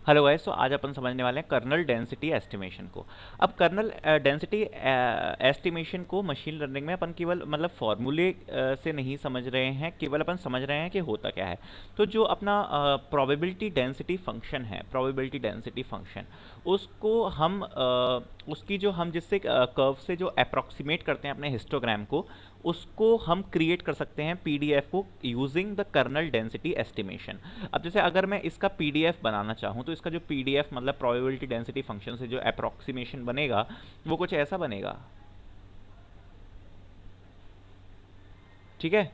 Hello guys, तो आज अपन समझने वाले हैं कर्नल डेंसिटी एस्टिमेशन को। अब कर्नल डेंसिटी एस्टिमेशन को मशीन लर्निंग में अपन केवल मतलब फॉर्मूले से नहीं समझ रहे हैं, केवल अपन समझ रहे हैं कि होता क्या है। तो जो अपना प्रोबेबिलिटी डेंसिटी फंक्शन है, प्रोबेबिलिटी डेंसिटी फंक्शन, उसको हम उसकी जो हम जिससे कर्व से जो अप्रोक्सीमेट करते हैं अपने हिस्टोग्राम को, उसको हम क्रिएट कर सकते हैं पीडीएफ को using the kernel density estimation. अब जैसे अगर मैं इसका पीडीएफ बनाना चाहूँ तो इसका जो पीडीएफ मतलब प्रोबेबिलिटी डेंसिटी फंक्शन से जो अप्रोक्सीमेशन बनेगा वो कुछ ऐसा बनेगा। ठीक है,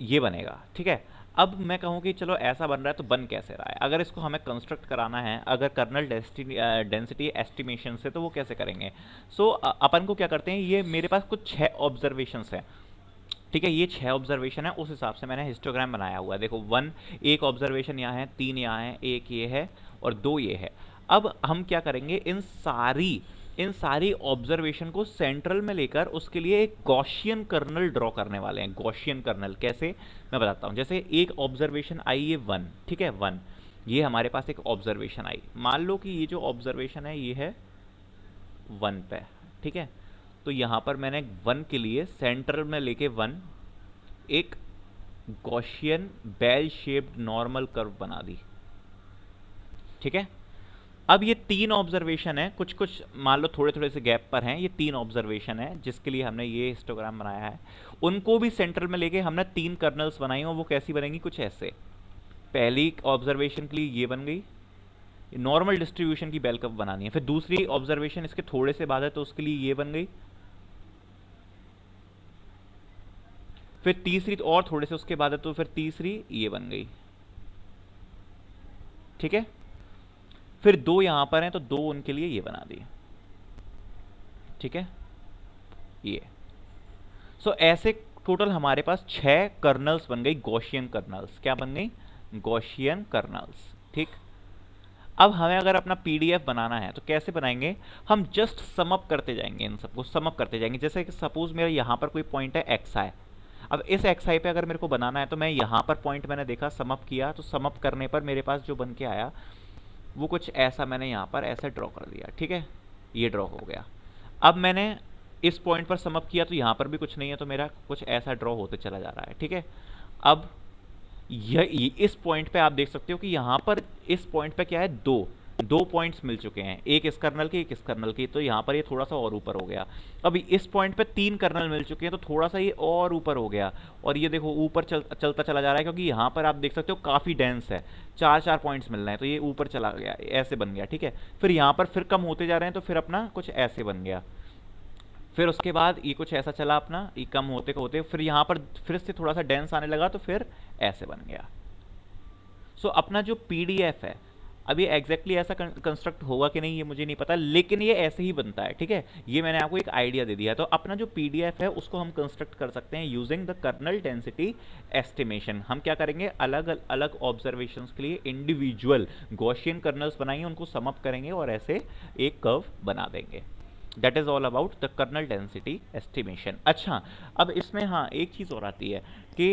ये बनेगा। ठीक है, अब मैं कहूँ कि चलो ऐसा बन रहा है तो बन कैसे रहा है। अगर इसको हमें कंस्ट्रक्ट कराना है अगर कर्नल डेंसिटी एस्टिमेशन से, तो वो कैसे करेंगे। अपन को क्या करते हैं, ये मेरे पास कुछ 6 ऑब्जर्वेशंस हैं। ठीक है, ये 6 ऑब्जर्वेशन है, उस हिसाब से मैंने हिस्टोग्राम बनाया हुआ है। देखो वन, एक ऑब्जर्वेशन यहाँ है, 3 यहाँ है, एक ये है और 2 ये है। अब हम क्या करेंगे, इन सारी ऑब्जर्वेशन को सेंट्रल में लेकर उसके लिए एक गॉसियन कर्नल ड्रॉ करने वाले हैं। गॉसियन कर्नल कैसे, मैं बताता हूँ। जैसे एक ऑब्जर्वेशन आई ये वन, ठीक है, वन, ये हमारे पास एक ऑब्जर्वेशन आई। मान लो कि ये जो ऑब्जर्वेशन है ये है वन पे। ठीक है, तो यहां पर मैंने वन के लिए सेंट्रल में लेके वन एक Gaussian bell shaped normal curve बना दी। ठीक है, अब ये 3 ऑब्जर्वेशन है, कुछ कुछ मान लो थोड़े थोड़े से गैप पर हैं, ये 3 ऑब्जर्वेशन है जिसके लिए हमने ये हिस्टोग्राम बनाया है। उनको भी सेंटर में लेके हमने 3 कर्नल्स बनाई और वो कैसी बनेंगी, कुछ ऐसे। पहली ऑब्जर्वेशन के लिए ये बन गई, नॉर्मल डिस्ट्रीब्यूशन की बेल कर्व बनानी है। फिर दूसरी ऑब्जर्वेशन इसके थोड़े से बाद है तो उसके लिए ये बन गई। फिर तीसरी तो और थोड़े से उसके बाद है तो फिर तीसरी ये बन गई। ठीक है, फिर 2 यहां पर हैं तो 2 उनके लिए ये बना दिए। ठीक है, ये ऐसे टोटल हमारे पास 6 कर्नल्स बन गई, गॉसियन कर्नल्स। क्या बन गई, गॉसियन कर्नल्स। ठीक, अब हमें अगर अपना पीडीएफ बनाना है तो कैसे बनाएंगे, हम जस्ट सम अप करते जाएंगे, इन सबको सम अप करते जाएंगे। जैसे कि सपोज मेरा यहां पर कोई पॉइंट है एक्स आई। अब इस एक्स आई पे अगर मेरे को बनाना है तो मैं यहां पर पॉइंट मैंने देखा, सम अप किया, तो सम अप करने पर मेरे पास जो बन के आया वो कुछ ऐसा मैंने यहाँ पर ऐसे ड्रॉ कर दिया। ठीक है, ये ड्रॉ हो गया। अब मैंने इस पॉइंट पर समअप किया तो यहाँ पर भी कुछ नहीं है, तो मेरा कुछ ऐसा ड्रॉ होते चला जा रहा है। ठीक है, अब इस पॉइंट पे आप देख सकते हो कि यहाँ पर इस पॉइंट पे क्या है, दो दो पॉइंट्स मिल चुके हैं, एक इस कर्नल के एक इस कर्नल की, तो यहाँ पर ये थोड़ा सा और ऊपर हो गया। अभी इस पॉइंट पे 3 कर्नल मिल चुके हैं तो थोड़ा सा ये और ऊपर हो गया, और ये देखो ऊपर चलता चला जा रहा है, क्योंकि यहाँ पर आप देख सकते हो काफी डेंस है, 4 4 पॉइंट्स मिल रहे हैं, तो ये ऊपर चला गया, ऐसे बन गया। ठीक है, फिर यहाँ पर फिर कम होते जा रहे हैं तो फिर अपना कुछ ऐसे बन गया। फिर उसके बाद ये कुछ ऐसा चला अपना, ये कम होते होते फिर यहाँ पर फिर से थोड़ा सा डेंस आने लगा तो फिर ऐसे बन गया। अपना जो पीडीएफ है, अब ये एग्जैक्टली ऐसा कंस्ट्रक्ट होगा कि नहीं ये मुझे नहीं पता, लेकिन ये ऐसे ही बनता है। ठीक है, ये मैंने आपको एक आइडिया दे दिया। तो अपना जो पीडीएफ है उसको हम कंस्ट्रक्ट कर सकते हैं using the kernel density estimation. हम क्या करेंगे, अलग अलग ऑब्जर्वेशंस के लिए इंडिविजुअल गॉसियन कर्नल्स बनाएंगे, उनको सम अप करेंगे और ऐसे एक कर्व बना देंगे। That is all about the kernel density estimation. अच्छा, अब इसमें हाँ एक चीज़ और आती है कि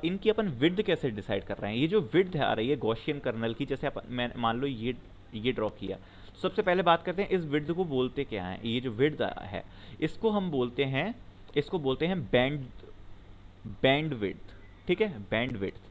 इनकी अपन विड्थ कैसे डिसाइड कर रहे हैं। ये जो विड्थ आ रही है गॉसियन कर्नल की, जैसे अपन मैं मान लो ये ड्रॉ किया, तो सबसे पहले बात करते हैं इस विड्थ को बोलते क्या है। ये जो विड्थ है इसको हम बोलते हैं, बैंड विड्थ। ठीक है, बैंड विड्थ।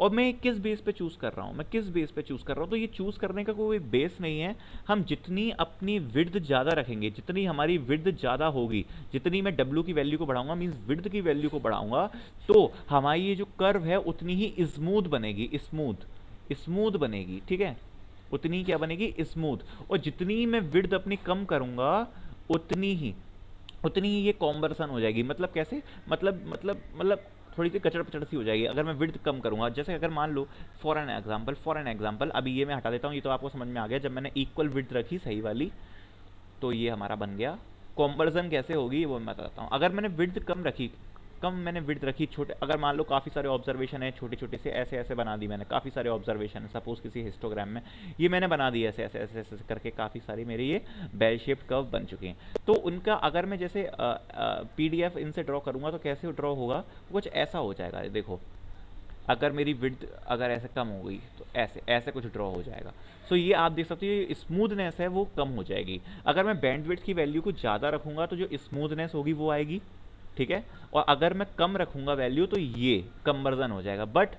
और मैं किस बेस पे चूज कर रहा हूं, तो ये चूज करने का कोई बेस नहीं है। हम जितनी अपनी विड्थ ज्यादा रखेंगे, जितनी हमारी विड्थ ज्यादा होगी, जितनी मैं डब्ल्यू की वैल्यू को बढ़ाऊंगा, मींस विड्थ की वैल्यू को बढ़ाऊंगा, तो हमारी ये जो कर्व है उतनी ही स्मूथ बनेगी, स्मूथ बनेगी। ठीक है, उतनी क्या बनेगी, स्मूथ। और जितनी मैं विड्थ अपनी कम करूंगा उतनी ही ये कॉम्बरसन हो जाएगी। मतलब कैसे, मतलब थोड़ी सी कचड़ पचड़ सी हो जाएगी अगर मैं विड्थ कम करूंगा। जैसे अगर मान लो फॉर एन एग्जांपल, अभी ये मैं हटा देता हूँ, ये तो आपको समझ में आ गया। जब मैंने इक्वल विड्थ रखी सही वाली तो ये हमारा बन गया। कॉम्बरसन कैसे होगी वो मैं बताता हूँ। अगर मैंने विड्थ कम रखी छोटे, अगर मान लो काफ़ी सारे ऑब्जर्वेशन है छोटे छोटे से, ऐसे ऐसे बना दी मैंने, काफ़ी सारे ऑब्जर्वेशन है सपोज किसी हिस्टोग्राम में, ये मैंने बना दी ऐसे ऐसे ऐसे ऐसे करके, काफ़ी सारी मेरी ये बेल शेप्ड कर्व बन चुके हैं। तो उनका अगर मैं जैसे पीडीएफ इनसे ड्रॉ करूंगा तो कैसे ड्रॉ होगा, कुछ ऐसा हो जाएगा। देखो अगर मेरी विड्थ अगर ऐसे कम हो गई तो ऐसे ऐसे कुछ ड्रॉ हो जाएगा। सो ये आप देख सकते हो, स्मूथनेस है वो कम हो जाएगी। अगर मैं बैंड विड्थ की वैल्यू को ज़्यादा रखूंगा तो जो स्मूथनेस होगी वो आएगी, ठीक है। और अगर मैं कम रखूंगा वैल्यू तो ये कन्वर्जन हो जाएगा। But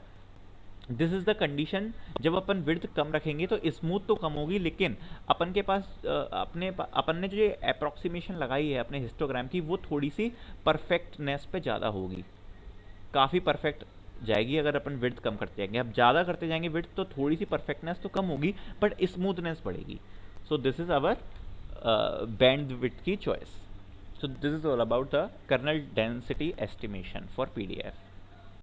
this is the condition, जब अपन विड्थ कम रखेंगे तो स्मूथ तो कम होगी, लेकिन अपन के पास अपन ने जो ये अप्रोक्सीमेशन लगाई है अपने हिस्टोग्राम की, वो थोड़ी सी परफेक्टनेस पे ज़्यादा होगी, काफ़ी परफेक्ट जाएगी अगर अपन विड्थ कम करते जाएंगे। अब ज़्यादा करते जाएंगे विड्थ तो थोड़ी सी परफेक्टनेस तो कम होगी, बट स्मूथनेस बढ़ेगी। So this is our band width की choice. So this is all about the kernel density estimation for PDF.